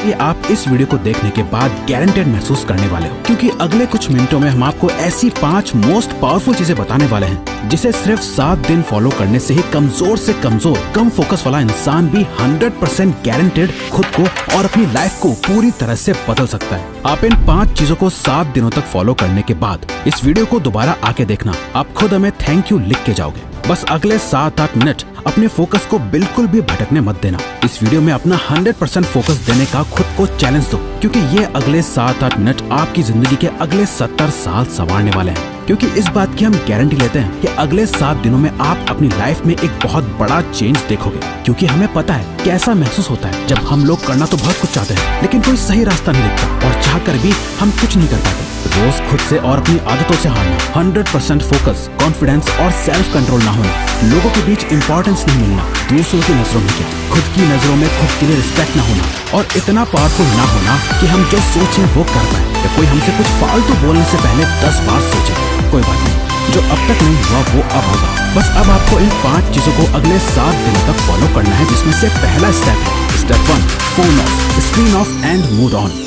कि आप इस वीडियो को देखने के बाद गारंटेड महसूस करने वाले हो, क्योंकि अगले कुछ मिनटों में हम आपको ऐसी 5 मोस्ट पावरफुल चीजें बताने वाले हैं जिसे सिर्फ 7 दिन फॉलो करने से ही कमजोर से कमजोर कम फोकस वाला इंसान भी 100% गारंटेड खुद को और अपनी लाइफ को पूरी तरह से बदल सकता है। आप इन 5 चीजों को 7 दिनों तक फॉलो करने के बाद इस वीडियो को दोबारा आके देखना, आप खुद हमें थैंक यू लिख के जाओगे। बस अगले 7-8 मिनट अपने फोकस को बिल्कुल भी भटकने मत देना। इस वीडियो में अपना 100% फोकस देने का खुद को चैलेंज दो, क्योंकि ये अगले 7-8 मिनट आपकी जिंदगी के अगले 70 साल संवारने वाले हैं। क्योंकि इस बात की हम गारंटी लेते हैं कि अगले 7 दिनों में आप अपनी लाइफ में एक बहुत बड़ा चेंज देखोगे, क्योंकि हमें पता है कैसा महसूस होता है जब हम लोग करना तो बहुत कुछ चाहते हैं लेकिन कोई सही रास्ता नहीं दिखता और चाहकर भी हम कुछ नहीं कर पाते। रोज खुद से और अपनी आदतों से हारना, 100% फोकस, कॉन्फिडेंस और सेल्फ कंट्रोल ना होना, लोगों के बीच इंपॉर्टेंस नहीं मिलना, दूसरों की नजरों में क्या, खुद की नजरों में खुद के लिए रिस्पेक्ट ना होना और इतना पावरफुल ना होना कि हम जो सोचें वो कर पाए, या कोई हमसे कुछ फालतू बोलने से पहले 10 बार सोचे। कोई बात नहीं, जो अब तक नहीं हुआ वो अब होगा। बस अब आपको इन 5 चीजों को अगले 7 दिनों तक फॉलो करना है, जिसमें से पहला स्टेप है step 1, phone of, screen of and mood on.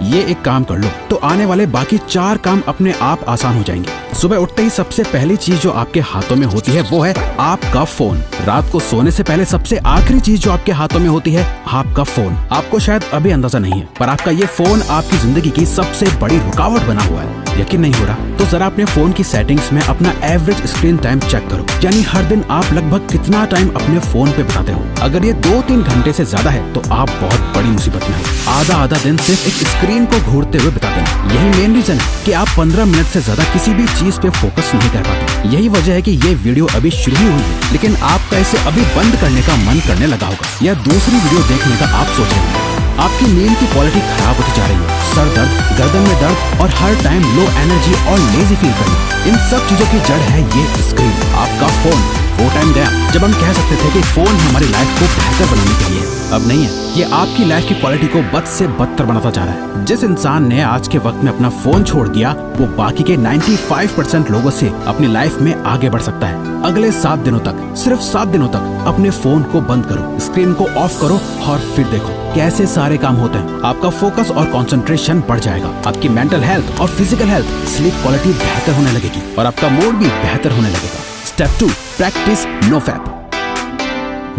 ये एक काम कर लो तो आने वाले बाकी 4 काम अपने आप आसान हो जाएंगे। सुबह उठते ही सबसे पहली चीज जो आपके हाथों में होती है वो है आपका फोन। रात को सोने से पहले सबसे आखिरी चीज जो आपके हाथों में होती है आपका फोन। आपको शायद अभी अंदाजा नहीं है, पर आपका ये फोन आपकी जिंदगी की सबसे बड़ी रुकावट बना हुआ है। यकीन नहीं हो रहा तो जरा अपने फोन की सेटिंग्स में अपना एवरेज स्क्रीन टाइम चेक करो, यानी हर दिन आप लगभग कितना टाइम अपने फोन पे बिताते हो। अगर ये 2-3 घंटे से ज्यादा है तो आप बहुत बड़ी मुसीबत में हो। आधा दिन सिर्फ एक स्क्रीन को घूरते हुए बिताते हैं। यही मेन रीजन है कि आप 15 मिनट से ज्यादा किसी भी चीज पे फोकस नहीं कर पाते। यही वजह है कि ये वीडियो अभी शुरू ही हुई है, लेकिन आपका इसे अभी बंद करने का मन करने लगा होगा, या दूसरी वीडियो देखने का आप सोच रहे होंगे। आपकी नींद की क्वालिटी खराब होती जा रही है, सर दर्द, गर्दन में दर्द और हर टाइम लो एनर्जी और लेजी फील करना, इन सब चीजों की जड़ है ये स्क्रीन, आपका फोन। वो टाइम गया जब हम कह सकते थे कि फोन हमारी लाइफ को बेहतर बनाने के लिए, अब नहीं है। ये आपकी लाइफ की क्वालिटी को बद से बदतर बनाता जा रहा है। जिस इंसान ने आज के वक्त में अपना फोन छोड़ दिया वो बाकी के 95% लोगों से अपनी लाइफ में आगे बढ़ सकता है। अगले 7 दिनों तक, सिर्फ 7 दिनों तक अपने फोन को बंद करो, स्क्रीन को ऑफ करो और फिर देखो कैसे सारे काम होते हैं। आपका फोकस और कंसंट्रेशन बढ़ जाएगा, आपकी मेंटल हेल्थ और फिजिकल हेल्थ, स्लीप क्वालिटी बेहतर होने लगेगी और आपका मूड भी बेहतर होने लगेगा। Step 2, practice NoFap.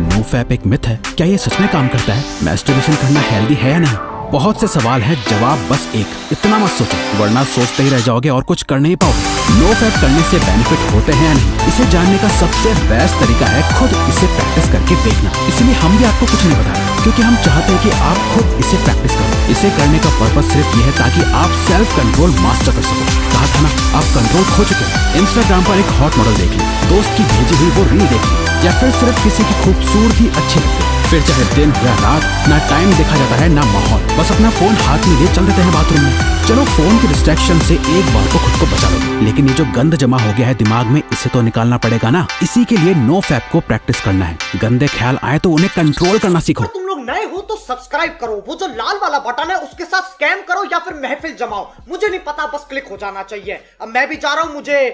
नोफैप एक मिथ है, क्या ये सच में काम करता है? मैस्टरबेशन करना हेल्दी है या नहीं? बहुत से सवाल है, जवाब बस एक, इतना मत सोचो वरना सोचते ही रह जाओगे और कुछ कर नहीं पाओगे। नोफैप करने से बेनिफिट होते हैं या नहीं, इसे जानने का सबसे बेस्ट तरीका है खुद इसे प्रैक्टिस करके देखना। इसलिए हम भी आपको कुछ नहीं बता रहे, क्योंकि हम चाहते हैं कि आप खुद इसे प्रैक्टिस करो। इसे करने का पर्पस सिर्फ ये है ताकि आप सेल्फ कंट्रोल मास्टर कर सको। कहा था ना, आप कंट्रोल खो चुके हैं। इंस्टाग्राम पर एक हॉट मॉडल देख ली, दोस्त की भेजी हुई वो रील देख ली, या फिर सिर्फ किसी की खूबसूरती अच्छी लगती है, फिर चाहे दिन या रात, ना टाइम देखा जाता है ना माहौल, बस अपना फोन हाथ में लिए चल देते हैं बाथरूम में। चलो फोन की डिस्ट्रैक्शन से एक बार को खुद को बचा लो, लेकिन ये जो गंद जमा हो गया है दिमाग में, इसे तो निकालना पड़ेगा ना। इसी के लिए नोफैप को प्रैक्टिस करना है। गंदे ख्याल आए तो उन्हें कंट्रोल करना सीखो। तुम लोग नए हो तो सब्सक्राइब करो, वो जो लाल वाला बटन है उसके साथ स्कैम करो या फिर महफिल जमाओ, मुझे नहीं पता, बस क्लिक हो जाना चाहिए। अब मैं भी जा रहा हूं, मुझे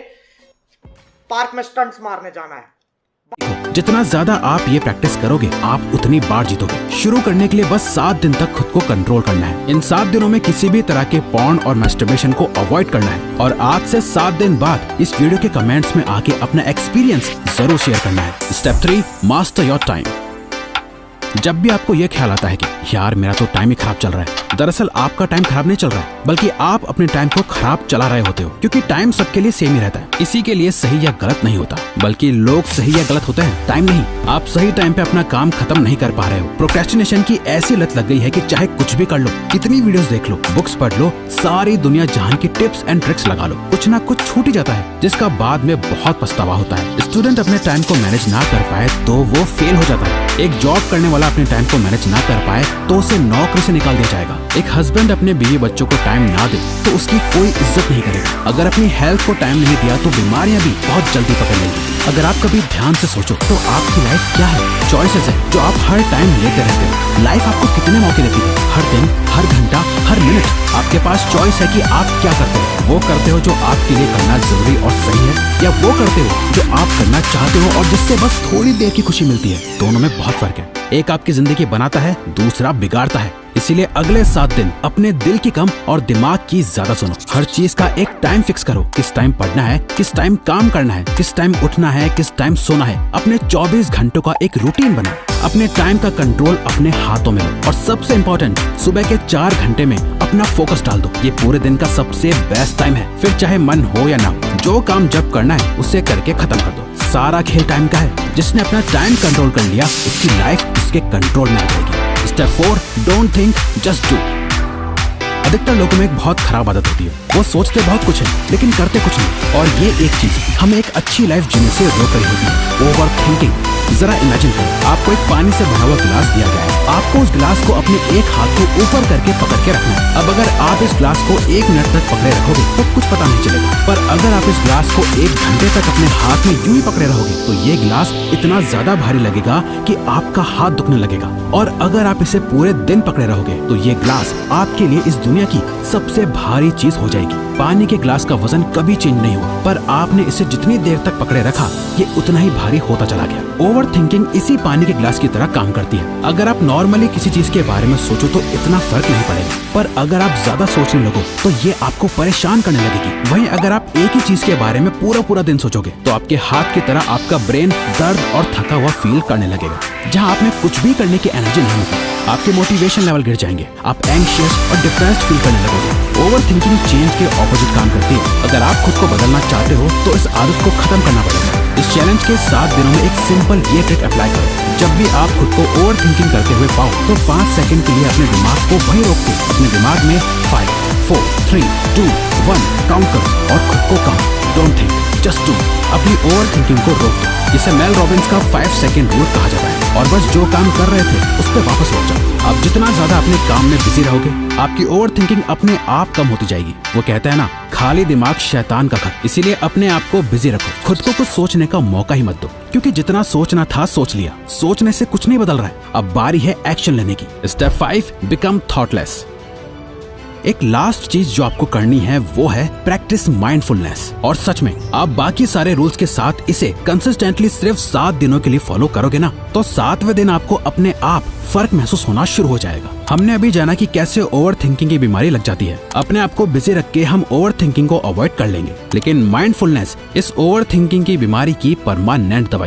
पार्क में स्टंट्स मारने जाना है। जितना ज्यादा आप ये प्रैक्टिस करोगे आप उतनी बार जीतोगे। शुरू करने के लिए बस 7 दिन तक खुद को कंट्रोल करना है। इन 7 दिनों में किसी भी तरह के पॉर्न और मैस्टरबेशन को अवॉइड करना है, और आज से 7 दिन बाद इस वीडियो के कमेंट्स में आके अपना एक्सपीरियंस जरूर शेयर करना है। Step 3, master your time. जब भी आपको ये ख्याल आता है कि यार मेरा तो टाइम ही खराब चल रहा है, दरअसल आपका टाइम खराब नहीं चल रहा है, बल्कि आप अपने टाइम को खराब चला रहे होते हो, क्योंकि टाइम सबके लिए सेम ही रहता है। इसी के लिए सही या गलत नहीं होता, बल्कि लोग सही या गलत होते हैं, टाइम नहीं। आप सही टाइम पे अपना काम खत्म नहीं कर पा रहे हो। प्रोक्रेस्टिनेशन की ऐसी लत लग गई है कि चाहे कुछ भी कर लो, कितनी वीडियोस देख लो, बुक्स पढ़ लो, सारी दुनिया जहान की टिप्स एंड ट्रिक्स लगा लो, कुछ ना कुछ छूट ही जाता है, जिसका बाद में बहुत पछतावा होता है। स्टूडेंट अपने टाइम को मैनेज ना कर पाए तो वो फेल हो जाता है। एक जॉब करने वाला अपने टाइम को मैनेज ना कर पाए तो उसे नौकरी से निकाल दिया जाएगा। एक हस्बैंड अपने बीवी बच्चों को टाइम ना दे तो उसकी कोई इज्जत नहीं करेगा। अगर अपनी हेल्थ को टाइम नहीं दिया तो बीमारियां भी बहुत जल्दी पकड़ लेंगी। अगर आप कभी ध्यान से सोचो तो आपकी लाइफ क्या है? चॉइसेस है जो आप हर टाइम लेते रहते हो। लाइफ आपको कितने मौके देती है? हर दिन, हर घंटा, हर मिनट आपके पास चॉइस है कि आप क्या करते हो। वो करते हो जो आपके लिए करना जरूरी और सही है, या वो करते हो जो आप करना चाहते हो और जिससे बस थोड़ी देर की खुशी मिलती है। दोनों में बहुत फर्क है। एक आपकी जिंदगी बनाता है, दूसरा बिगाड़ता है। इसीलिए अगले 7 दिन अपने दिल की कम और दिमाग की ज्यादा सुनो। हर चीज का एक टाइम फिक्स करो, किस टाइम पढ़ना है, किस टाइम काम करना है, किस टाइम उठना है, किस टाइम सोना है। अपने 24 घंटों का एक रूटीन बनाओ। अपने टाइम का कंट्रोल अपने हाथों में लो और सबसे इम्पोर्टेंट, सुबह के 4 घंटे में अपना फोकस डाल दो। ये पूरे दिन का सबसे बेस्ट टाइम है। फिर चाहे मन हो या ना हो, जो काम जब करना है उसे करके खत्म कर दो। सारा खेल टाइम का है। जिसने अपना टाइम कंट्रोल कर लिया, उसकी लाइफ उसके कंट्रोल में आ जाएगी। Step 4, don't think, just do. अधिकतर लोगों में एक बहुत खराब आदत होती है, वो सोचते बहुत कुछ है लेकिन करते कुछ नहीं। और ये एक चीज हमें एक अच्छी लाइफ जीने से रोक रही होती है, ओवर थिंकिंग। जरा इमेजिन करो, आपको एक पानी से भरा हुआ गिलास दिया गया है। आपको उस गिलास को अपने एक हाथ को ऊपर करके पकड़ के रखना है। अब अगर आप इस गिलास को 1 मिनट तक पकड़े रखोगे तो कुछ पता नहीं चलेगा, पर अगर आप इस गिलास को 1 घंटे तक अपने हाथ में यूं ही पकड़े रहोगे तो ये गिलास इतना ज्यादा भारी लगेगा कि आपका हाथ दुखने लगेगा। और अगर आप इसे पूरे दिन पकड़े रहोगे तो ये गिलास आपके लिए इस दुनिया की सबसे भारी चीज हो जाएगी। पानी के गिलास का वजन कभी चेंज नहीं हुआ, पर आपने इसे जितनी देर तक पकड़े रखा ये उतना ही भारी होता चला गया। ओवर थिंकिंग इसी पानी के गिलास की तरह काम करती है। अगर आप नॉर्मली किसी चीज के बारे में सोचो तो इतना फर्क नहीं पड़ेगा, पर अगर आप ज्यादा सोचने लगो तो ये आपको परेशान करने लगेगी। वहीं अगर आप एक ही चीज के बारे में पूरा दिन सोचोगे तो आपके हाथ की तरह आपका ब्रेन दर्द और थका हुआ फील करने लगेगा। जहाँ आपने कुछ भी करने की एनर्जी नहीं होगी, आपके मोटिवेशन लेवल गिर जाएंगे, आप एंग्शियस और डिप्रेस्ड फील करने लगोगे। ओवर थिंकिंग चेंज के ऑपोजिट काम करती है। अगर आप खुद को बदलना चाहते हो तो इस आदत को खत्म करना पड़ेगा। इस चैलेंज के 7 दिनों में एक सिंपल ये ट्रिक अप्लाई करो। जब भी आप खुद को ओवर थिंकिंग करते हुए पाओ तो 5 सेकंड के लिए अपने दिमाग को वहीं रोक के अपने दिमाग में 5, 4, 3, 2, 1 काउंट करो और खुद को कहो, डोंट थिंक, जस्ट डू। अपनी ओवर थिंकिंग को रोक दो, जिसे मेल रॉबिन्स का 5 सेकंड रूल कहा जाता है। और बस जो काम कर रहे थे उस पर वापस लौट जाओ। आप जितना ज्यादा अपने काम में बिजी रहोगे, आपकी ओवर थिंकिंग अपने आप कम होती जाएगी। वो कहते हैं ना, खाली दिमाग शैतान का घर। इसीलिए अपने आप को बिजी रखो, खुद को कुछ सोचने का मौका ही मत दो, क्योंकि जितना सोचना था सोच लिया। सोचने से कुछ नहीं बदल रहा है, अब बारी है एक्शन लेने की। Step 5, become thoughtless. एक लास्ट चीज जो आपको करनी है वो है प्रैक्टिस माइंडफुलनेस। और सच में आप बाकी सारे रूल्स के साथ इसे कंसिस्टेंटली सिर्फ 7 दिनों के लिए फॉलो करोगे ना, तो 7वें दिन आपको अपने आप फर्क महसूस होना शुरू हो जाएगा। हमने अभी जाना कि कैसे ओवर थिंकिंग की बीमारी लग जाती है। अपने आप को बिजी रख के हम ओवर थिंकिंग को अवॉइड कर लेंगे, लेकिन माइंडफुलनेस इस ओवर थिंकिंग की बीमारी की परमानेंट दवाई